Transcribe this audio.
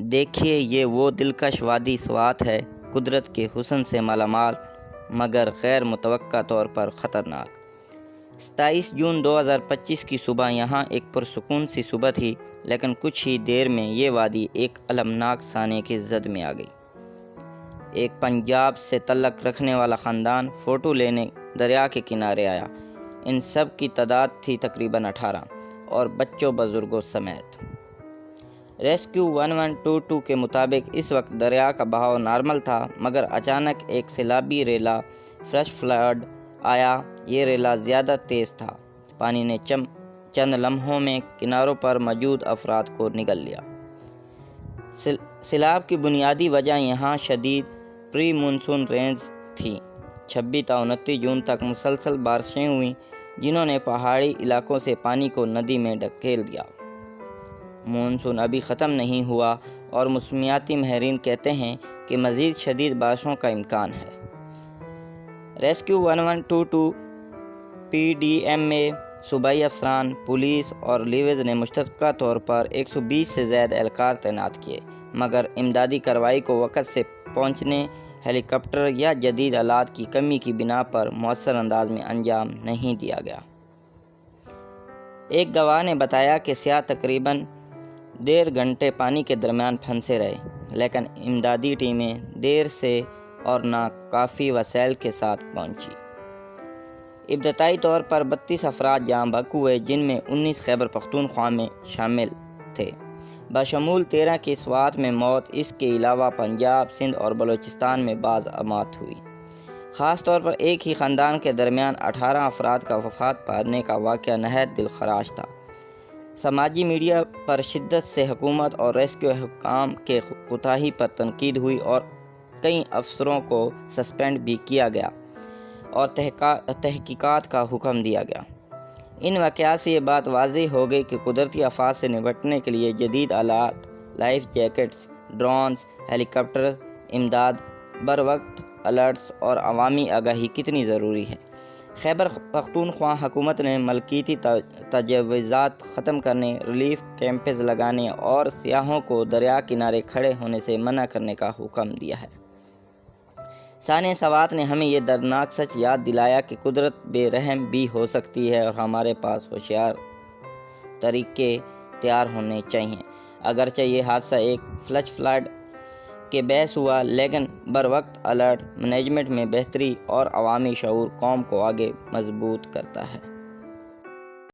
دیکھیے یہ وہ دلکش وادی سوات ہے، قدرت کے حسن سے مالا مال مگر غیر متوقع طور پر خطرناک۔ 27 جون 2025 کی صبح یہاں ایک پرسکون سی صبح تھی، لیکن کچھ ہی دیر میں یہ وادی ایک المناک سانحے کی زد میں آ گئی۔ ایک پنجاب سے تعلق رکھنے والا خاندان فوٹو لینے دریا کے کنارے آیا۔ ان سب کی تعداد تھی تقریباً 18 اور بچوں بزرگوں سمیت۔ ریسکیو 1122 کے مطابق اس وقت دریا کا بہاؤ نارمل تھا، مگر اچانک ایک سیلابی ریلا فلیش فلڈ آیا۔ یہ ریلا زیادہ تیز تھا، پانی نے چند لمحوں میں کناروں پر موجود افراد کو نگل لیا۔ سیلاب کی بنیادی وجہ یہاں شدید پری مونسون رینز تھیں۔ 26 تا 29 جون تک مسلسل بارشیں ہوئیں، جنہوں نے پہاڑی علاقوں سے پانی کو ندی میں دھکیل دیا۔ مونسون ابھی ختم نہیں ہوا اور موسمیاتی ماہرین کہتے ہیں کہ مزید شدید بارشوں کا امکان ہے۔ ریسکیو 1122 پی ڈی ایم میں صوبائی افسران، پولیس اور لیویز نے مشترکہ طور پر 120 سے زائد اہلکار تعینات کیے، مگر امدادی کارروائی کو وقت سے پہنچنے، ہیلی کاپٹر یا جدید آلات کی کمی کی بنا پر مؤثر انداز میں انجام نہیں دیا گیا۔ ایک گواہ نے بتایا کہ سیاح تقریباً 1.5 گھنٹے پانی کے درمیان پھنسے رہے، لیکن امدادی ٹیمیں دیر سے اور ناکافی وسائل کے ساتھ پہنچی۔ ابتدائی طور پر 32 افراد جاں بحق ہوئے، جن میں 19 خیبر پختونخوا میں شامل تھے، بشمول 13 کی سوات میں موت۔ اس کے علاوہ پنجاب، سندھ اور بلوچستان میں بعض اموات ہوئی۔ خاص طور پر ایک ہی خاندان کے درمیان 18 افراد کا وفات پانے کا واقعہ نہایت دل خراش تھا۔ سماجی میڈیا پر شدت سے حکومت اور ریسکیو حکام کے کوتاہی پر تنقید ہوئی اور کئی افسروں کو سسپینڈ بھی کیا گیا اور تحقیقات کا حکم دیا گیا۔ ان واقعات سے یہ بات واضح ہو گئی کہ قدرتی آفات سے نمٹنے کے لیے جدید آلات، لائف جیکٹس، ڈرونز، ہیلی کاپٹرز، امداد، بروقت الرٹس اور عوامی آگاہی کتنی ضروری ہے۔ خیبر پختونخوا حکومت نے ملکیتی تجاوزات ختم کرنے، ریلیف کیمپز لگانے اور سیاحوں کو دریا کنارے کھڑے ہونے سے منع کرنے کا حکم دیا ہے۔ سانحہ سوات نے ہمیں یہ دردناک سچ یاد دلایا کہ قدرت بے رحم بھی ہو سکتی ہے اور ہمارے پاس ہوشیار طریقے تیار ہونے چاہئیں۔ اگرچہ یہ حادثہ ایک فلیش فلڈ کے باعث ہوا، لیکن بروقت الرٹ، مینجمنٹ میں بہتری اور عوامی شعور قوم کو آگے مضبوط کرتا ہے۔